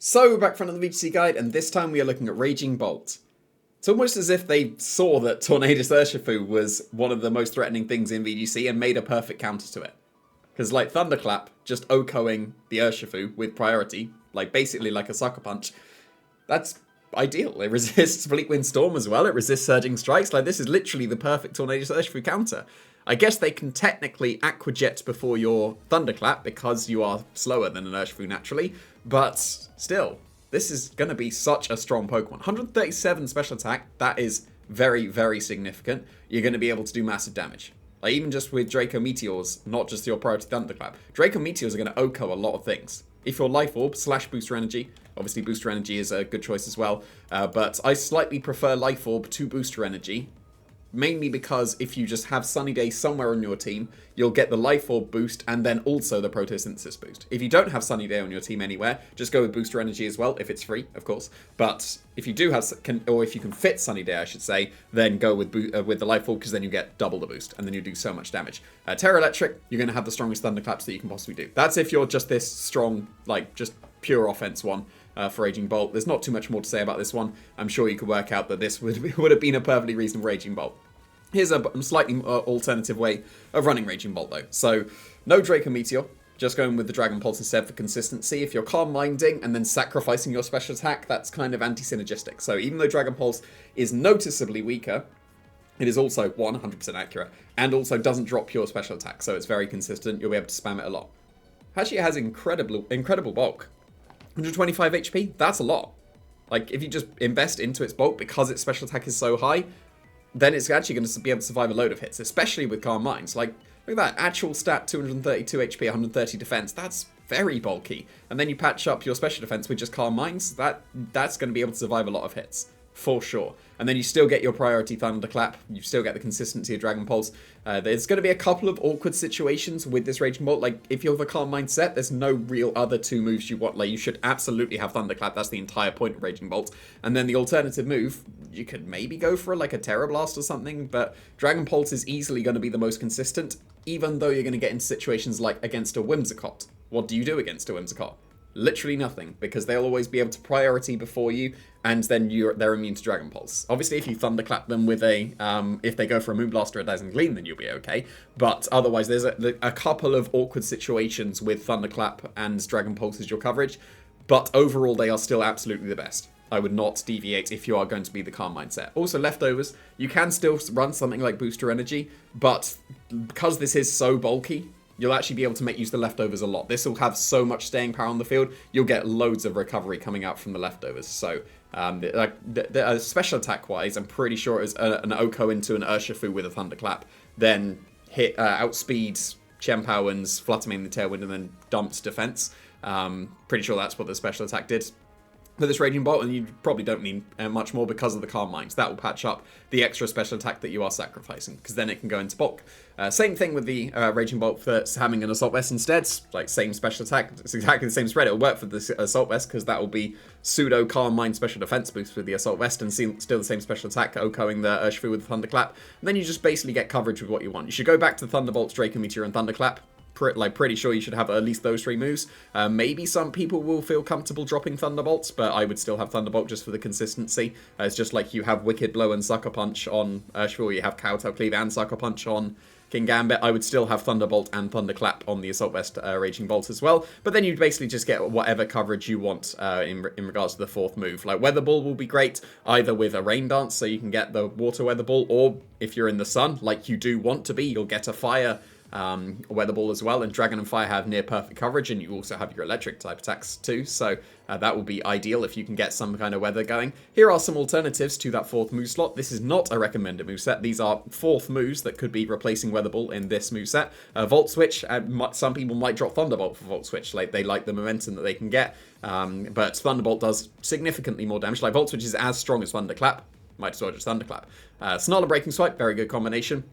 So we're back for another VGC guide, and this time we are looking at Raging Bolt. It's almost as if they saw that Tornadus Urshifu was one of the most threatening things in VGC and made a perfect counter to it. Because like Thunderclap, just OHKOing the Urshifu with priority, like basically like a sucker punch, that's ideal. It resists Fleet Wind Storm as well, it resists Surging Strikes, like this is literally the perfect Tornadus Urshifu counter. I guess they can technically Aqua Jet before your Thunderclap because you are slower than an Urshifu naturally, but still, this is going to be such a strong Pokemon. 137 special attack, that is very, very significant. You're going to be able to do massive damage. Like even just with Draco Meteors, not just your priority Thunderclap. Draco Meteors are going to OHKO a lot of things. If you're Life Orb / Booster Energy, obviously Booster Energy is a good choice as well, but I slightly prefer Life Orb to Booster Energy. Mainly because if you just have Sunny Day somewhere on your team, you'll get the Life Orb boost and then also the Photosynthesis boost. If you don't have Sunny Day on your team anywhere, just go with Booster Energy as well, if it's free, of course. But if you do have, or if you can fit Sunny Day, I should say, then go with the Life Orb because then you get double the boost and then you do so much damage. Terra Electric, you're going to have the strongest Thunderclaps that you can possibly do. That's if you're just this strong, like just pure offense one. For Raging Bolt. There's not too much more to say about this one. I'm sure you could work out that this would have been a perfectly reasonable Raging Bolt. Here's a slightly alternative way of running Raging Bolt though. So, no Draco Meteor, just going with the Dragon Pulse instead for consistency. If you're Calm Minding and then sacrificing your special attack, that's kind of anti-synergistic. So even though Dragon Pulse is noticeably weaker, it is also 100% accurate, and also doesn't drop pure special attack, so it's very consistent. You'll be able to spam it a lot. Actually, it has incredible bulk. 125 HP, that's a lot. Like, if you just invest into its bulk because its special attack is so high, then it's actually going to be able to survive a load of hits, especially with Calm Minds. Like, look at that, actual stat, 232 HP, 130 defense, that's very bulky. And then you patch up your special defense with just Calm Minds, that's going to be able to survive a lot of hits. For sure. And then you still get your priority Thunderclap. You still get the consistency of Dragon Pulse. There's going to be a couple of awkward situations with this Raging Bolt. Like, if you have a Calm Mind set, there's no real other two moves you want. Like, you should absolutely have Thunderclap. That's the entire point of Raging Bolt. And then the alternative move, you could maybe go for like a Terra Blast or something, but Dragon Pulse is easily going to be the most consistent, even though you're going to get into situations like against a Whimsicott. What do you do against a Whimsicott? Literally nothing, because they'll always be able to priority before you, and then they're immune to Dragon Pulse. Obviously, if you Thunderclap them with a, if they go for a Moonblast or a Dazzling Gleam, then you'll be okay. But otherwise, there's a couple of awkward situations with Thunderclap and Dragon Pulse as your coverage, but overall, they are still absolutely the best. I would not deviate if you are going to be the Calm Mindset. Also, leftovers, you can still run something like Booster Energy, but because this is so bulky, you'll actually be able to make use of the leftovers a lot. This will have so much staying power on the field, you'll get loads of recovery coming out from the leftovers. So, special attack-wise, I'm pretty sure it was an OHKO into an Urshifu with a Thunderclap, then outspeeds Chempowens, Fluttermane the Tailwind, and then dumps defense. Pretty sure that's what the special attack did with this Raging Bolt, and you probably don't need much more because of the Calm Minds. That will patch up the extra special attack that you are sacrificing, because then it can go into bulk. Same thing with the Raging Bolt for having an Assault Vest instead, like same special attack, it's exactly the same spread. It'll work for the Assault Vest, because that will be pseudo Calm Mind special defense boost with the Assault Vest, and still the same special attack, OHKOing the Urshifu with the Thunderclap, and then you just basically get coverage with what you want. You should go back to Thunderbolts, Draco Meteor, and Thunderclap. Pretty sure you should have at least those three moves. Maybe some people will feel comfortable dropping Thunderbolts, but I would still have Thunderbolt just for the consistency. It's just like you have Wicked Blow and Sucker Punch on Urshifu, or you have Kowtow Cleave and Sucker Punch on King Gambit. I would still have Thunderbolt and Thunderclap on the Assault Vest Raging Bolt as well, but then you basically just get whatever coverage you want in regards to the fourth move. Like Weather Ball will be great, either with a Rain Dance, so you can get the Water Weather Ball, or if you're in the sun, like you do want to be, you'll get a Fire Weather Ball as well, and Dragon and Fire have near perfect coverage, and you also have your electric type attacks too, so that will be ideal if you can get some kind of weather going. Here are some alternatives to that fourth move slot. This is not a recommended move set. These are fourth moves that could be replacing Weather Ball in this move set. Volt Switch, some people might drop Thunderbolt for Volt Switch, like they like the momentum that they can get, but Thunderbolt does significantly more damage. Like Volt Switch is as strong as Thunderclap, might as well just Thunderclap. Snarl Breaking Swipe, very good combination.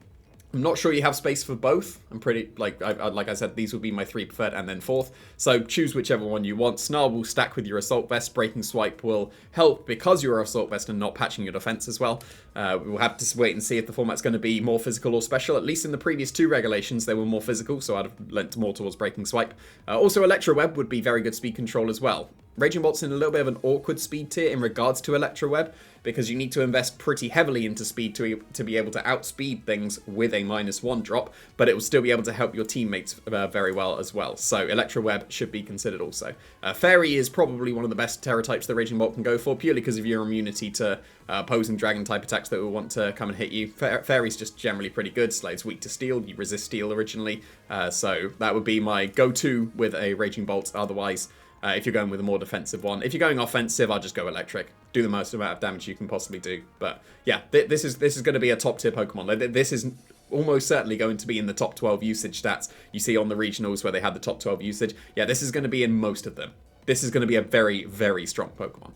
I'm not sure you have space for both. I'm pretty, like I said, these would be my three preferred and then fourth. So choose whichever one you want. Snarl will stack with your Assault Vest. Breaking Swipe will help because you're Assault Vest and not patching your defense as well. We'll have to wait and see if the format's going to be more physical or special. At least in the previous two regulations, they were more physical, so I'd have lent more towards Breaking Swipe. Also, Electro Web would be very good speed control as well. Raging Bolt's in a little bit of an awkward speed tier in regards to Electro Web, because you need to invest pretty heavily into speed to be able to outspeed things with a -1 drop, but it will still be able to help your teammates very well as well. So Electro Web should be considered also. Fairy is probably one of the best terror types that Raging Bolt can go for, purely because of your immunity to opposing dragon type attacks that will want to come and hit you. Fairy's just generally pretty good. Slade's weak to steel, you resist steel originally, so that would be my go-to with a Raging Bolt. Otherwise, if you're going with a more defensive one. If you're going offensive, I'll just go electric. Do the most amount of damage you can possibly do. But yeah, this is going to be a top tier Pokemon. This is almost certainly going to be in the top 12 usage stats you see on the regionals where they had the top 12 usage. Yeah, this is going to be in most of them. This is going to be a very, very strong Pokemon.